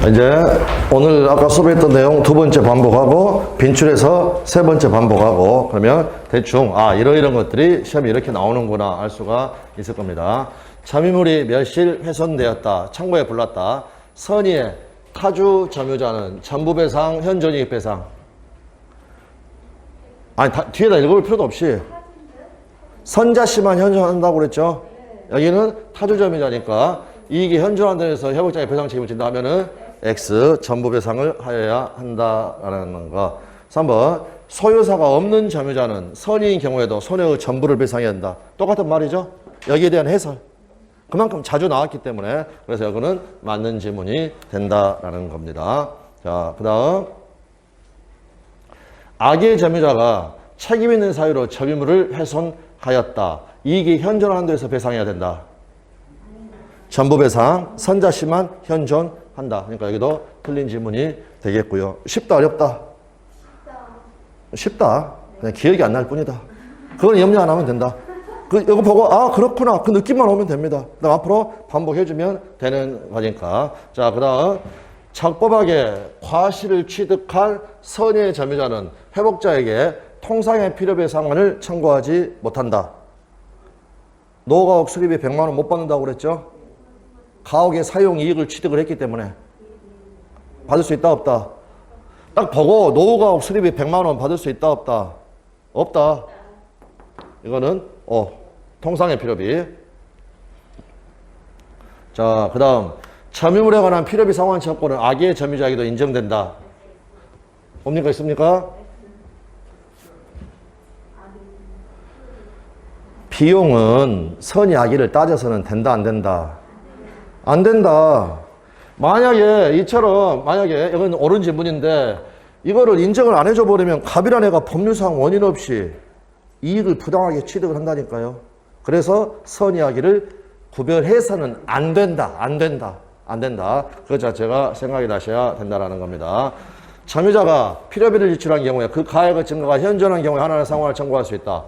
이제 오늘 아까 수업했던 내용 두 번째 반복하고 빈출해서 세 번째 반복하고 그러면 대충 이러이런 것들이 시험에 이렇게 나오는구나 알 수가 있을 겁니다. 점유물이 멸실 훼손되었다. 청구에 불났다. 선의의 타주 점유자는 전부배상, 현존이익배상. 뒤에다 읽어볼 필요도 없이 선자씨만 현존한다고 그랬죠. 여기는 타주 점유자니까 이익이 현존한다고 해서 회복자의 배상 책임을 진다 하면은 X 전부 배상을 하여야 한다라는 거. 3번 소유사가 없는 점유자는 선의인 경우에도 손해의 전부를 배상해야 한다. 똑같은 말이죠. 여기에 대한 해설. 그만큼 자주 나왔기 때문에 그래서 이거는 맞는 지문이 된다라는 겁니다. 자, 그 다음 악의 점유자가 책임 있는 사유로 점유물을 훼손하였다. 이익이 현존하는 데서 배상해야 된다. 전부 배상, 선자씨만 현존한다. 그러니까 여기도 틀린 지문이 되겠고요. 쉽다, 어렵다? 쉽다. 그냥 기억이 안 날 뿐이다. 그건 염려 안 하면 된다. 이거 보고 그렇구나. 그 느낌만 오면 됩니다. 그다음 앞으로 반복해주면 되는 거니까. 자, 그 다음 적법하게 과실을 취득할 선의의 점유자는 회복자에게 통상의 필요배상을 청구하지 못한다. 노가옥 수리비 100만 원 못 받는다고 그랬죠? 가옥의 사용 이익을 취득을 했기 때문에 받을 수 있다 없다? 딱 보고 노가옥 수리비 100만 원 받을 수 있다 없다? 없다. 이거는 통상의 필요비. 자, 그 다음 점유물에 관한 필요비 상환 청구는 악의 점유자에게도 인정된다. 뭡니까 있습니까? 비용은 선의 악의를 따져서는 된다 안 된다? 안 된다. 만약에 이거는 옳은 지문인데 이거를 인정을 안 해줘 버리면 갑이란 애가 법률상 원인 없이 이익을 부당하게 취득을 한다니까요. 그래서 선의 악의를 구별해서는 안 된다. 그 자체가 생각이 나셔야 된다라는 겁니다. 점유자가 필요비를 지출한 경우에 그 가액의 증가가 현존한 경우에 하나의 상환을 청구할 수 있다.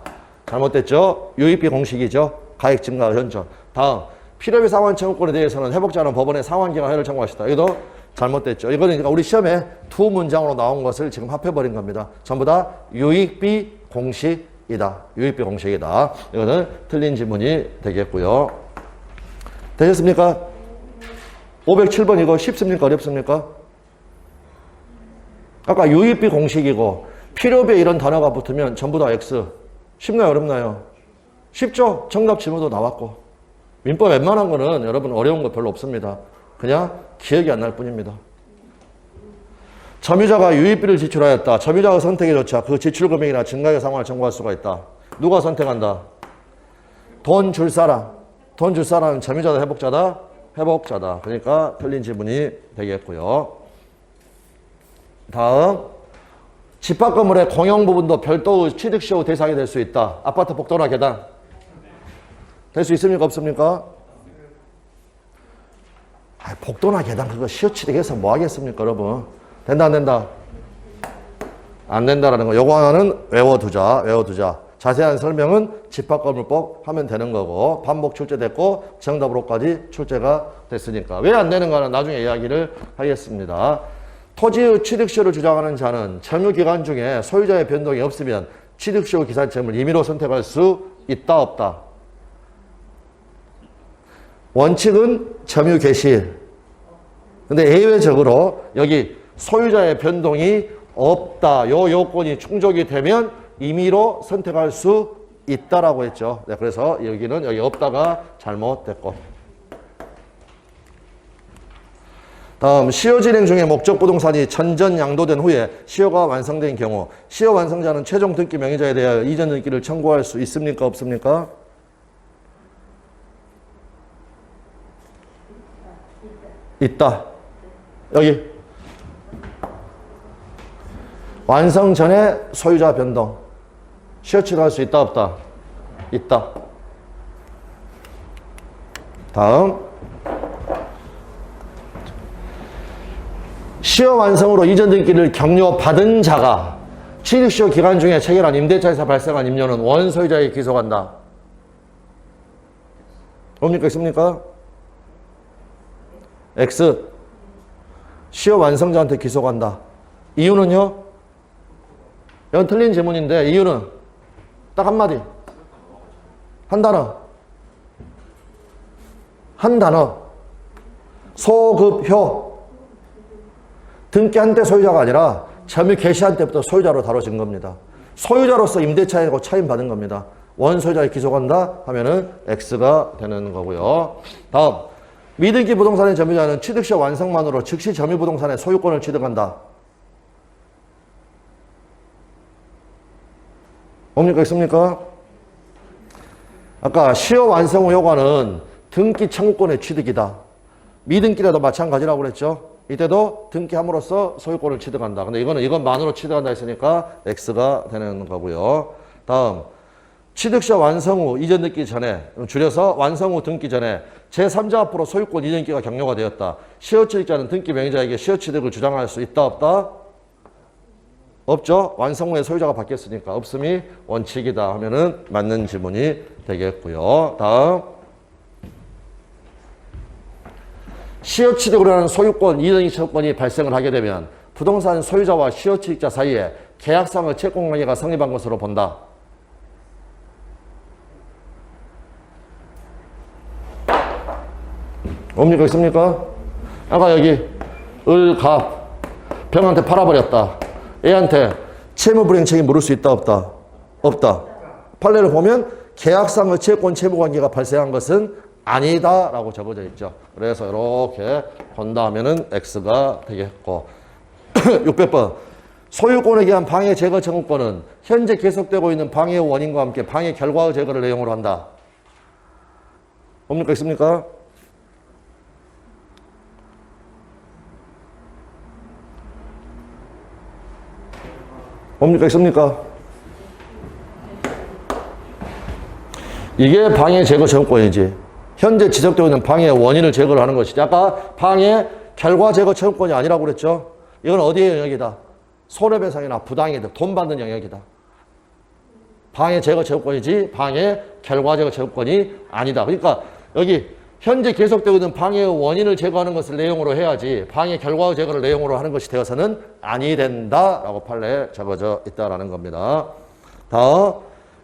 잘못됐죠? 유익비 공식이죠. 가액 증가가 현존. 다음 필요비 상환 청구권에 대해서는 회복자는 법원에 상환기간 하여를 청구할 수 있다. 이것도 잘못됐죠. 이거는 그러니까 우리 시험에 두 문장으로 나온 것을 지금 합해버린 겁니다. 전부 다 유익비 공식이다. 유익비 공식이다. 이거는 틀린 지문이 되겠고요. 되셨습니까? 507번 이거 쉽습니까? 어렵습니까? 아까 유익비 공식이고 필요비에 이런 단어가 붙으면 전부 다 X. 쉽나요? 어렵나요? 쉽죠? 정답 지문도 나왔고. 민법 웬만한 거는 여러분 어려운 거 별로 없습니다. 그냥 기억이 안 날 뿐입니다. 점유자가 유익비를 지출하였다. 점유자가 선택에 조차 그 지출 금액이나 증가액 상환을 청구할 수가 있다. 누가 선택한다? 돈 줄 사람. 돈 줄 사람은 점유자다, 회복자다? 회복자다. 그러니까 틀린 지문이 되겠고요. 다음 집합 건물의 공용 부분도 별도의 취득시효 대상이 될 수 있다. 아파트 복도나 계단. 될 수 있습니까? 없습니까? 복도나 계단 그거 시효 취득해서 뭐 하겠습니까, 여러분? 된다, 안 된다? 안 된다라는 거. 요거 하나는 외워두자. 자세한 설명은 집합건물법 하면 되는 거고, 반복 출제됐고, 정답으로까지 출제가 됐으니까. 왜 안 되는가는 나중에 이야기를 하겠습니다. 토지의 취득시효를 주장하는 자는 점유기간 중에 소유자의 변동이 없으면 취득시효 기산점을 임의로 선택할 수 있다, 없다? 원칙은 점유 개시일. 근데 예외적으로 여기 소유자의 변동이 없다. 요 요건이 충족이 되면 임의로 선택할 수 있다라고 했죠. 네, 그래서 여기는 여기 없다가 잘못됐고. 다음 시효 진행 중에 목적 부동산이 전전양도된 후에 시효가 완성된 경우 시효 완성자는 최종 등기 명의자에 대하여 이전 등기를 청구할 수 있습니까? 없습니까? 있다. 여기 완성 전에 소유자 변동 시효 취득할 수 있다 없다? 있다. 다음 시효 완성으로 이전 등기를 격려받은 자가 취득시효 기간 중에 체결한 임대차에서 발생한 임료는 원소유자에게 기소한다. 뭡니까? 있습니까? X 시효 완성자한테 기소한다. 이유는요? 이건 틀린 질문인데 이유는 딱 한마디. 한 단어. 한 단어. 소급효. 등기한 때 소유자가 아니라 점유 개시한 때부터 소유자로 다뤄진 겁니다. 소유자로서 임대차이고 차임받은 겁니다. 원소유자에 기소한다 하면은 X가 되는 거고요. 다음. 미등기 부동산의 점유자는 취득시 완성만으로 즉시 점유부동산의 소유권을 취득한다. 뭡니까? 있습니까? 아까 시효 완성 후 요구는 등기 청구권의 취득이다. 미등기라도 마찬가지라고 그랬죠. 이때도 등기함으로써 소유권을 취득한다. 근데 이것만으로 취득한다 했으니까 X가 되는 거고요. 다음. 취득시 완성 후 이전 등기 전에, 줄여서 완성 후 등기 전에 제3자 앞으로 소유권 이전기가 격려가 되었다. 시효취득자는 등기 명의자에게 시효취득을 주장할 수 있다, 없다? 없죠. 완성 후에 소유자가 바뀌었으니까 없음이 원칙이다 하면은 맞는 질문이 되겠고요. 다음. 시효취득으로 하는 소유권 이전기 채권이 발생을 하게 되면 부동산 소유자와 시효취득자 사이에 계약상의 채권관계가 성립한 것으로 본다. 뭡니까? 있습니까? 아까 여기 을갑 병한테 팔아버렸다. 애한테 채무불이행 책임 물을 수 있다, 없다? 없다. 판례를 보면 계약상의 채권 채무관계가 발생한 것은 아니다 라고 적어져 있죠. 그래서 이렇게 본다 하면은 X가 되겠고 600번 소유권에 대한 방해 제거 청구권은 현재 계속되고 있는 방해의 원인과 함께 방해 결과의 제거를 내용으로 한다. 뭡니까? 있습니까? 뭡니까? 있습니까? 이게 방해 제거 청구권이지. 현재 지적되고 있는 방해의 원인을 제거를 하는 것이지. 아까 방해 결과 제거 청구권이 아니라고 그랬죠. 이건 어디의 영역이다? 손해배상이나 부당이득, 돈 받는 영역이다. 방해 제거 청구권이지 방해 결과 제거 청구권이 아니다. 그러니까 여기 현재 계속되고 있는 방해의 원인을 제거하는 것을 내용으로 해야지 방해 결과 제거를 내용으로 하는 것이 되어서는 아니 된다라고 판례에 적어져 있다라는 겁니다. 다음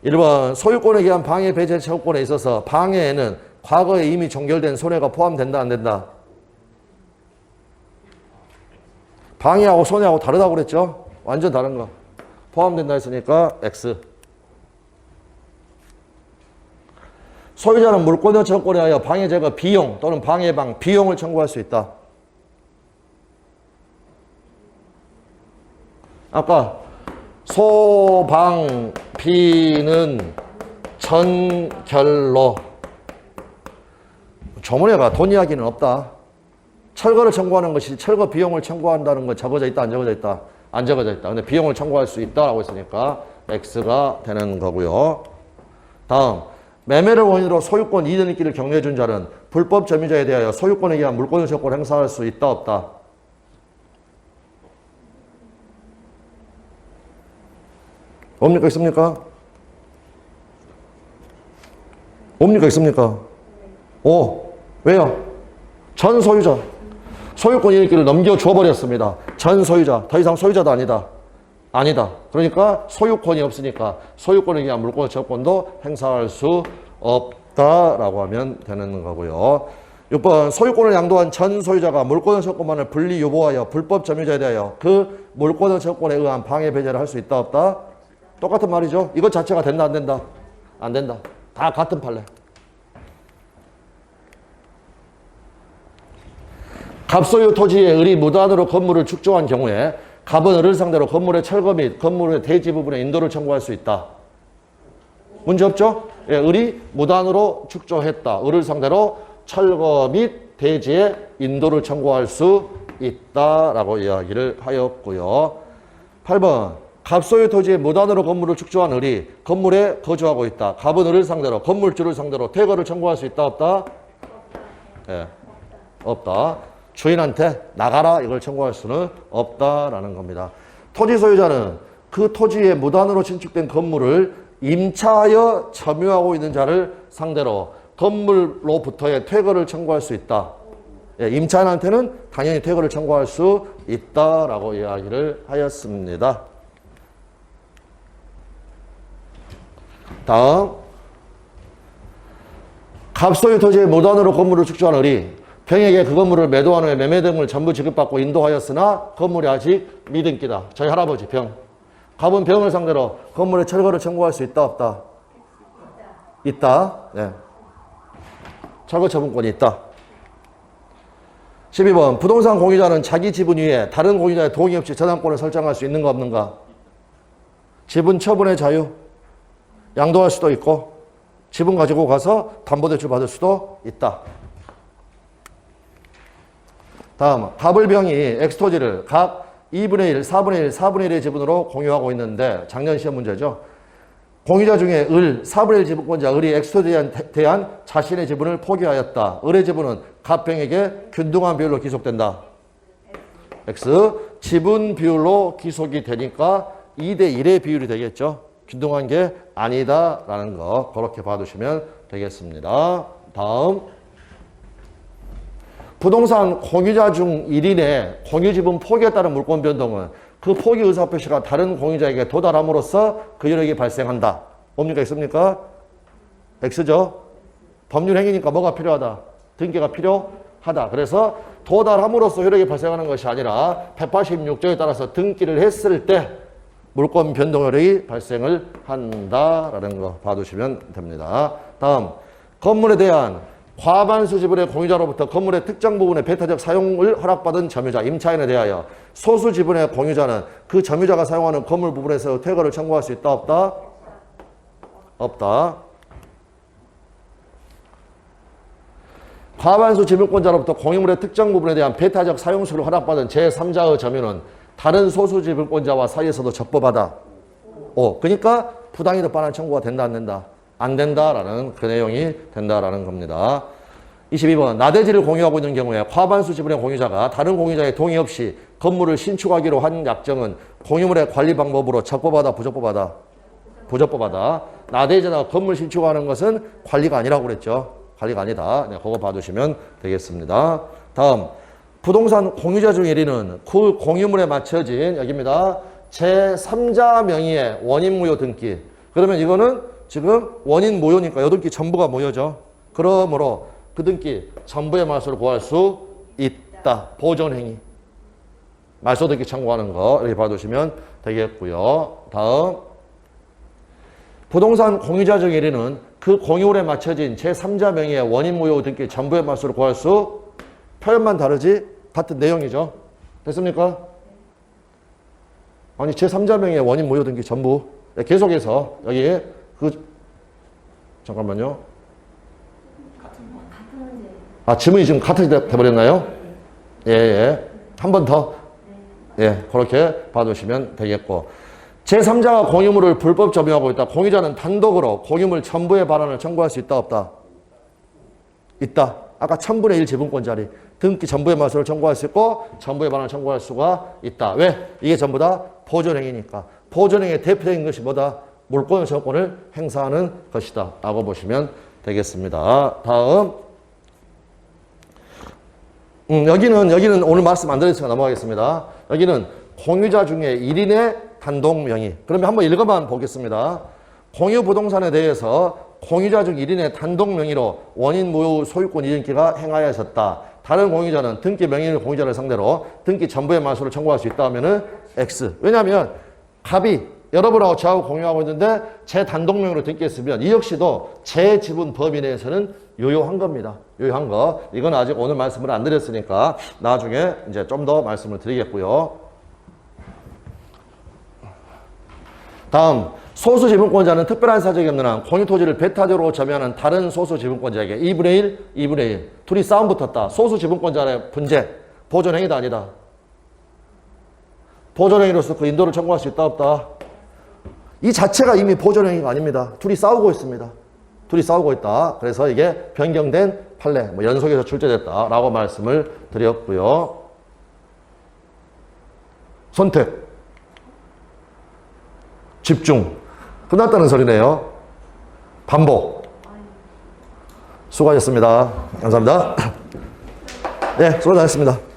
1번 소유권에 의한 방해 배제 청구권에 있어서 방해에는 과거에 이미 종결된 손해가 포함된다 안 된다? 방해하고 손해하고 다르다고 그랬죠? 완전 다른 거. 포함된다 했으니까 X. 소유자는 물권의 청구권에 하여 방해 제거 비용 또는 방해방 비용을 청구할 수 있다. 아까 소방비는 전결로 조문회가 돈 이야기는 없다. 철거를 청구하는 것이 철거 비용을 청구한다는 건 적어져 있다, 안 적어져 있다? 안 적어져 있다. 근데 비용을 청구할 수 있다라고 했으니까 X가 되는 거고요. 다음, 매매를 원인으로 소유권 이전인기를 격려해 준 자는 불법 점유자에 대하여 소유권에 의한 물권의 청구를 행사할 수 있다, 없다? 뭡니까? 있습니까? 뭡니까? 있습니까? 오, 왜요? 전 소유자. 소유권 이전인기를 넘겨줘 버렸습니다. 전 소유자. 더 이상 소유자도 아니다. 아니다. 그러니까 소유권이 없으니까 소유권에 의한 물권의 청구권도 행사할 수 없다라고 하면 되는 거고요. 6번 소유권을 양도한 전 소유자가 물권의 청구권만을 분리 유보하여 불법 점유자에 대하여 그 물권의 청구권에 의한 방해 배제를 할 수 있다, 없다? 똑같은 말이죠. 이것 자체가 된다, 안 된다? 안 된다. 다 같은 판례. 갑소유 토지의 을이 무단으로 건물을 축조한 경우에 갑은 을을 상대로 건물의 철거 및 건물의 대지 부분에 인도를 청구할 수 있다. 문제 없죠? 예, 을이 무단으로 축조했다. 을을 상대로 철거 및 대지에 인도를 청구할 수 있다라고 이야기를 하였고요. 8번 갑소유 토지에 무단으로 건물을 축조한 을이 건물에 거주하고 있다. 갑은 을을 상대로 건물주를 상대로 퇴거를 청구할 수 있다, 없다? 예, 없다. 주인한테 나가라 이걸 청구할 수는 없다라는 겁니다. 토지 소유자는 그 토지에 무단으로 신축된 건물을 임차하여 점유하고 있는 자를 상대로 건물로부터의 퇴거를 청구할 수 있다. 예, 임차인한테는 당연히 퇴거를 청구할 수 있다라고 이야기를 하였습니다. 다음, 갑소유 토지의 무단으로 건물을 축조한 을이 병에게 그 건물을 매도한 후에 매매 등을 전부 지급받고 인도하였으나 건물이 아직 미등기다. 저희 할아버지 병. 갑은 병을 상대로 건물의 철거를 청구할 수 있다 없다? 있다. 네. 철거 처분권이 있다. 12번 부동산 공유자는 자기 지분 위에 다른 공유자의 동의 없이 저당권을 설정할 수 있는가 없는가? 지분 처분의 자유. 양도할 수도 있고 지분 가지고 가서 담보대출 받을 수도 있다. 다음, 갑을 병이 엑스토지를 각 2분의 1, 4분의 1, 4분의 1의 지분으로 공유하고 있는데 작년 시험 문제죠. 공유자 중에 을, 4분의 1 지분권자 을이 엑스토지에 대한 자신의 지분을 포기하였다. 을의 지분은 갑병에게 균등한 비율로 기속된다. X, 지분 비율로 기속이 되니까 2대 1의 비율이 되겠죠. 균등한 게 아니다라는 거 그렇게 봐두시면 되겠습니다. 다음, 부동산 공유자 중 1인의 공유지분 포기에 따른 물권 변동은 그 포기 의사표시가 다른 공유자에게 도달함으로써 그 효력이 발생한다. 뭡니까? 있습니까? X죠. 법률 행위니까 뭐가 필요하다? 등기가 필요하다. 그래서 도달함으로써 효력이 발생하는 것이 아니라 186조에 따라서 등기를 했을 때 물권 변동 효력이 발생을 한다라는 거 봐두시면 됩니다. 다음, 건물에 대한 과반수 지분의 공유자로부터 건물의 특정 부분의 배타적 사용을 허락받은 점유자, 임차인에 대하여 소수 지분의 공유자는 그 점유자가 사용하는 건물 부분에서 퇴거를 청구할 수 있다 없다? 없다. 과반수 지분권자로부터 공유물의 특정 부분에 대한 배타적 사용수를 허락받은 제3자의 점유는 다른 소수 지분권자와 사이에서도 적법하다. 그러니까 부당이득 반환 청구가 된다 안 된다? 안 된다라는 그 내용이 된다라는 겁니다. 22번 나대지를 공유하고 있는 경우에 과반수 지분의 공유자가 다른 공유자의 동의 없이 건물을 신축하기로 한 약정은 공유물의 관리 방법으로 적법하다 부적법하다? 부적법하다. 나대지나 건물 신축하는 것은 관리가 아니라고 그랬죠. 관리가 아니다. 네, 그거 봐두시면 되겠습니다. 다음, 부동산 공유자 중 1위는 그 공유물에 맞춰진 여기입니다. 제3자 명의의 원인 무효 등기. 그러면 이거는 지금 원인 무효니까 요 등기 전부가 무효죠. 그러므로 그 등기 전부의 말소를 구할 수 있다. 보존행위. 말소 등기 청구하는 거 이렇게 봐두시면 되겠고요. 다음, 부동산 공유자 중 1위는 그 공유물에 맞춰진 제3자 명의의 원인 무효 등기 전부의 말소를 구할 수 표현만 다르지 같은 내용이죠. 됐습니까? 아니 제3자 명의의 원인 무효 등기 전부 계속해서 여기 잠깐만요. 지문이 지금 같이 돼버렸나요? 예. 한 번 더. 예, 그렇게 봐두시면 되겠고. 제3자가 공유물을 불법 점유하고 있다. 공유자는 단독으로 공유물 전부의 반환을 청구할 수 있다 없다? 있다. 아까 1000분의 1 지분권자리 등기 전부의 말소를 청구할 수 있고 전부의 반환을 청구할 수가 있다. 왜? 이게 전부 다 보존행위니까. 보존행위의 대표적인 것이 뭐다? 물권 저권을 행사하는 것이다 라고 보시면 되겠습니다. 다음, 여기는 오늘 말씀 안 드렸으니까 넘어가겠습니다. 여기는 공유자 중에 1인의 단독 명의. 그러면 한번 읽어만 보겠습니다. 공유 부동산에 대해서 공유자 중 1인의 단독 명의로 원인 무효 소유권 이전기가 행하여졌다. 다른 공유자는 등기 명의인 공유자를 상대로 등기 전부의 말소를 청구할 수 있다 하면은 X. 왜냐하면 갑이 여러분하고 저하고 공유하고 있는데 제 단독 명의로 등기했으면 이 역시도 제 지분 범위 내에서는 유효한 겁니다. 유효한 거. 이건 아직 오늘 말씀을 안 드렸으니까 나중에 이제 좀 더 말씀을 드리겠고요. 다음, 소수 지분권자는 특별한 사정이 없는 한 공유 토지를 배타적으로 점유하는 다른 소수 지분권자에게 2분의 1, 2분의 1. 둘이 싸움 붙었다. 소수 지분권자의 분쟁. 보존행위다 아니다? 보존행위로서 그 인도를 청구할 수 있다 없다? 이 자체가 이미 보존행위가 아닙니다. 둘이 싸우고 있습니다. 둘이 싸우고 있다. 그래서 이게 변경된 판례, 연속해서 출제됐다라고 말씀을 드렸고요. 선택, 집중, 끝났다는 소리네요. 반복. 수고하셨습니다. 감사합니다. 네, 수고하셨습니다.